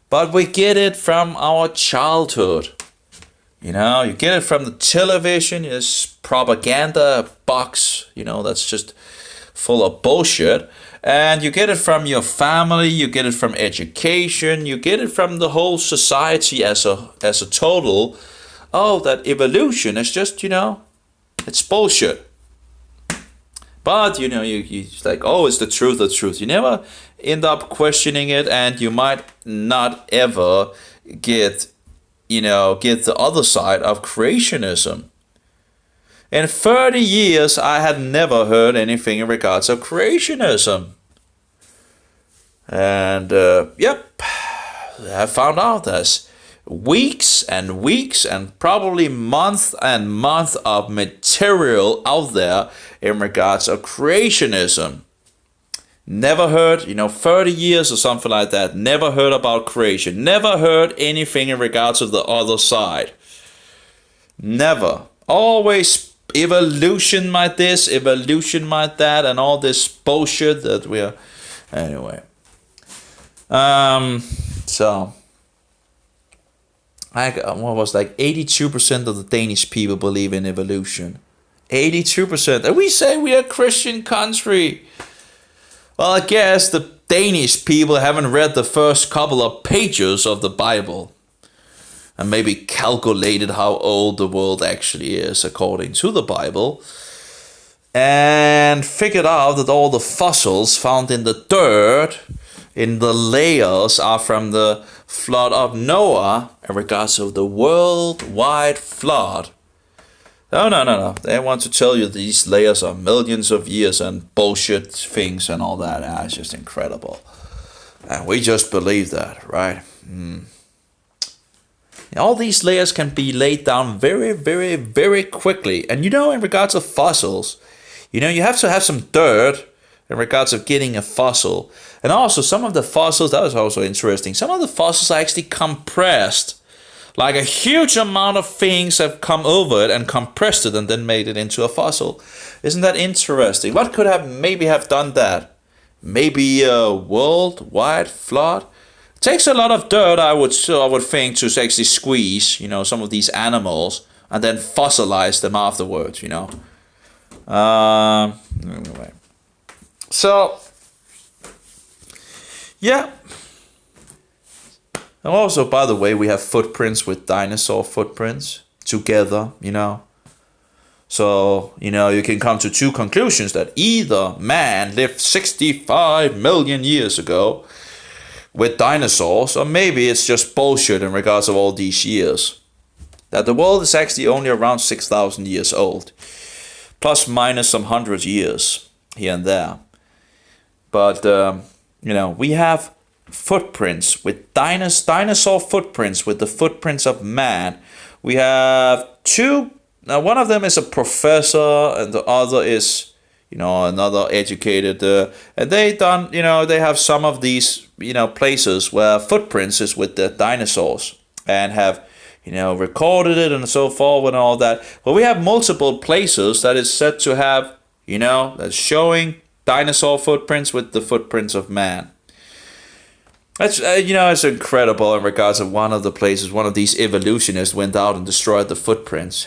But we get it from our childhood. You get it from the television, this propaganda box, that's just full of bullshit. And you get it from your family, you get it from education, you get it from the whole society as a total. Oh, that evolution is just, it's bullshit. But, you it's like, oh, it's the truth. You never end up questioning it, and you might not ever get the other side of creationism. In 30 years, I had never heard anything in regards of creationism. And, I found out there's weeks and probably month of material out there in regards of creationism. Never heard, 30 years or something like that, never heard about creation. Never heard anything in regards of the other side. Never. Always evolution like this, evolution like that, and all this bullshit that we're... Anyway. So... what was 82% of the Danish people believe in evolution. 82%. And we say we are a Christian country. Well, I guess the Danish people haven't read the first couple of pages of the Bible. And maybe calculated how old the world actually is according to the Bible. And figured out that all the fossils found in the dirt, in the layers, are from the flood of Noah in regards of the worldwide flood. No. They want to tell you these layers are millions of years and bullshit things and all that. It's just incredible. And we just believe that, right? All these layers can be laid down very, very, very quickly. And in regards of fossils, you have to have some dirt in regards of getting a fossil. And also some of the fossils, that was also interesting, some of the fossils are actually compressed. Like a huge amount of things have come over it and compressed it and then made it into a fossil. Isn't that interesting? What could maybe have done that? Maybe a worldwide flood? It takes a lot of dirt, I would think, to actually squeeze, some of these animals and then fossilize them afterwards, Anyway. So, yeah. And also, by the way, we have footprints with dinosaur footprints together, So, you can come to two conclusions, that either man lived 65 million years ago with dinosaurs, or maybe it's just bullshit in regards of all these years. That the world is actually only around 6,000 years old. Plus minus some 100 years here and there. But, we have footprints with dinosaur footprints with the footprints of man. We have two. Now, one of them is a professor, and the other is, another educated. And they have some of these, places where footprints is with the dinosaurs and have, recorded it and so forth and all that. But we have multiple places that is said to have, that's showing dinosaur footprints with the footprints of man. That's it's incredible in regards of one of the places. One of these evolutionists went out and destroyed the footprints.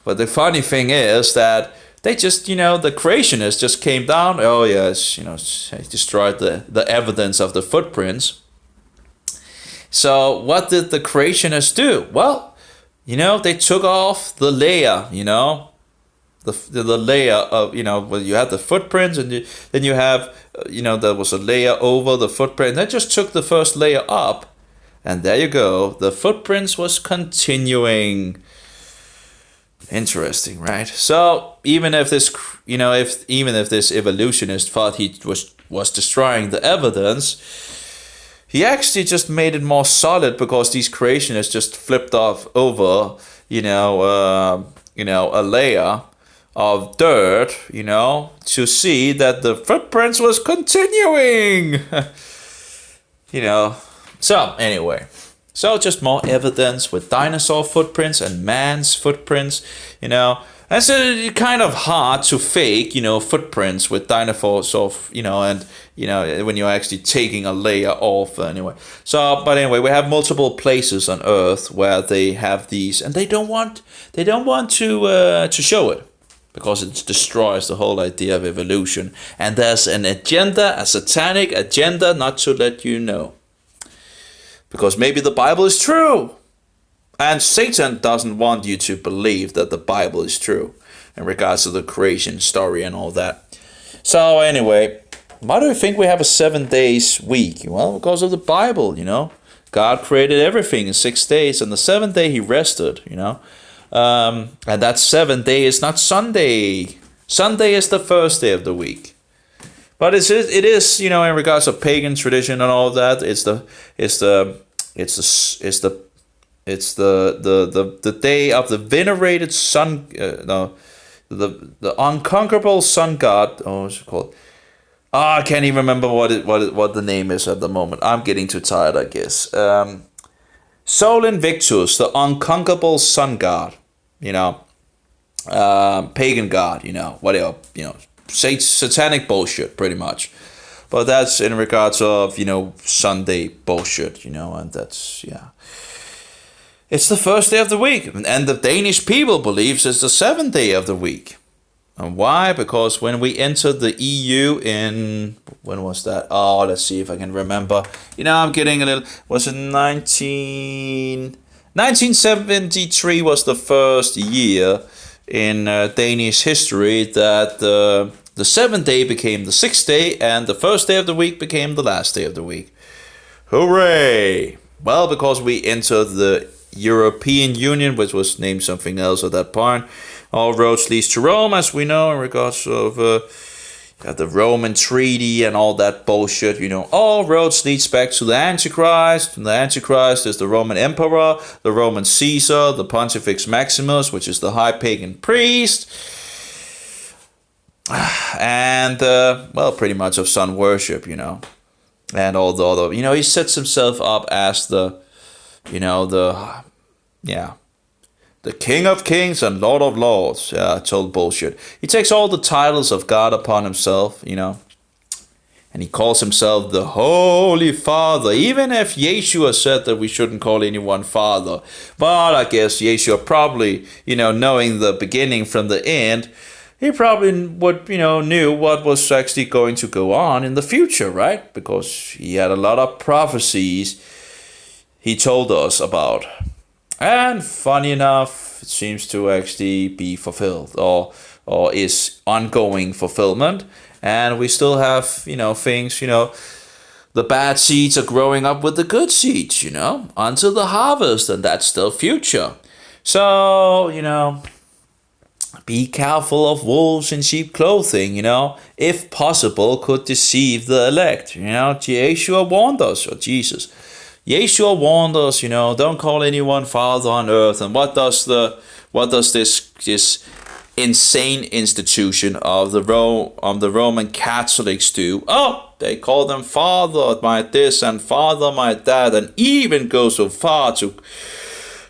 But the funny thing is that They just, the creationists just came down. Oh yes, destroyed the evidence of the footprints. So what did the creationists do? Well, they took off the layer, the layer of, well, you had the footprints, and then you have, there was a layer over the footprint. They just took the first layer up, and there you go. The footprints was continuing. Interesting, right? So even if this, even if this evolutionist thought he was destroying the evidence, he actually just made it more solid, because these creationists just flipped off over, a layer of dirt, to see that the footprints was continuing. So anyway, so just more evidence with dinosaur footprints and man's footprints, And so it's kind of hard to fake, footprints with dinosaurs off, and, when you're actually taking a layer off anyway. So, but anyway, we have multiple places on Earth where they have these, and they don't want to show it, because it destroys the whole idea of evolution. And there's an agenda, a satanic agenda, not to let you know. Because maybe the Bible is true. And Satan doesn't want you to believe that the Bible is true in regards to the creation story and all that. So anyway, why do you think we have a 7 days week? Well, because of the Bible, God created everything in 6 days, and the 7th day he rested, And that 7th day is not Sunday. Sunday is the first day of the week. But it is, in regards to pagan tradition and all that, it's the day of the venerated sun, the unconquerable sun god. Oh, what's it called? I can't even remember what the name is at the moment. I'm getting too tired, I guess. Sol Invictus, the unconquerable sun god. Pagan god. Whatever. Satanic bullshit, pretty much. But that's in regards of, Sunday bullshit, and that's, yeah. It's the first day of the week, and the Danish people believes it's the 7th day of the week. And why? Because when we entered the EU in, when was that? Oh, let's see if I can remember. I'm getting a little, was it 1973 was the first year in Danish history that the 7th day became the 6th day, and the first day of the week became the last day of the week. Hooray! Well, because we entered the European Union, which was named something else at that point. All roads leads to Rome, as we know, in regards of the Roman treaty and all that bullshit. All roads leads back to the Antichrist. And the Antichrist is the Roman Emperor, the Roman Caesar, the Pontifex Maximus, which is the high pagan priest. And, pretty much of sun worship, And all the other, he sets himself up as the King of Kings and Lord of Lords. Yeah, total bullshit. He takes all the titles of God upon himself, and he calls himself the Holy Father, even if Yeshua said that we shouldn't call anyone Father. But I guess Yeshua probably, knowing the beginning from the end, he probably would, knew what was actually going to go on in the future, right? Because he had a lot of prophecies he told us about. And funny enough, it seems to actually be fulfilled, or is ongoing fulfillment. And we still have, things, the bad seeds are growing up with the good seeds, until the harvest, and that's still future. So, be careful of wolves in sheep clothing, if possible, could deceive the elect. Yeshua warned us, or Jesus. Yeshua warned us, don't call anyone father on earth. And what does this insane institution of the Roman Catholics do? Oh, they call them father my this and father my that, and even go so far to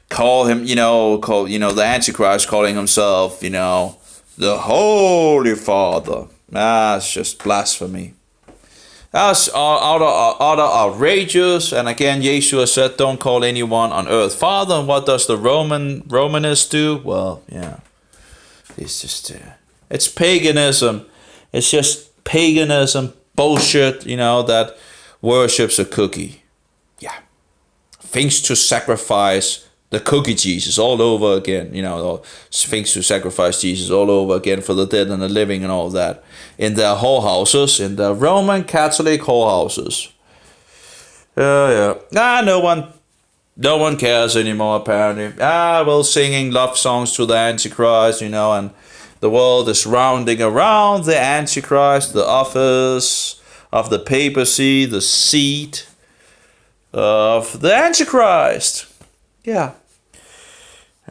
call him, the Antichrist calling himself, the Holy Father. It's just blasphemy. That's utter outrageous. And again, Yeshua said, don't call anyone on earth father. And what does the Romanists do? Well, yeah, it's just It's paganism. It's just paganism bullshit, that worships a cookie. Yeah. Things to sacrifice the cookie Jesus all over again, things to sacrifice Jesus all over again for the dead and the living and all that. In their whorehouses, in the Roman Catholic whorehouses. Yeah. No one cares anymore, apparently. Well, singing love songs to the Antichrist, and the world is rounding around the Antichrist, the office of the papacy, the seat of the Antichrist. Yeah.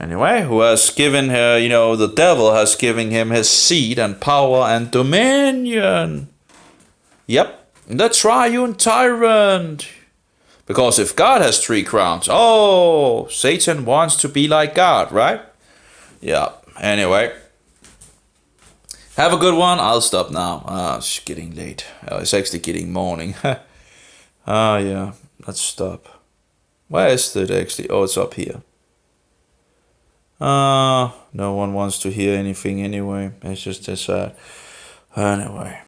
Anyway, who has given her, the devil has given him his seat and power and dominion. Yep, the triune tyrant. Because if God has 3 crowns, Satan wants to be like God, right? Yeah, anyway. Have a good one. I'll stop now. It's getting late. It's actually getting morning. Yeah, let's stop. Where is it actually? Oh, it's up here. No one wants to hear anything anyway. It's just sad. Anyway.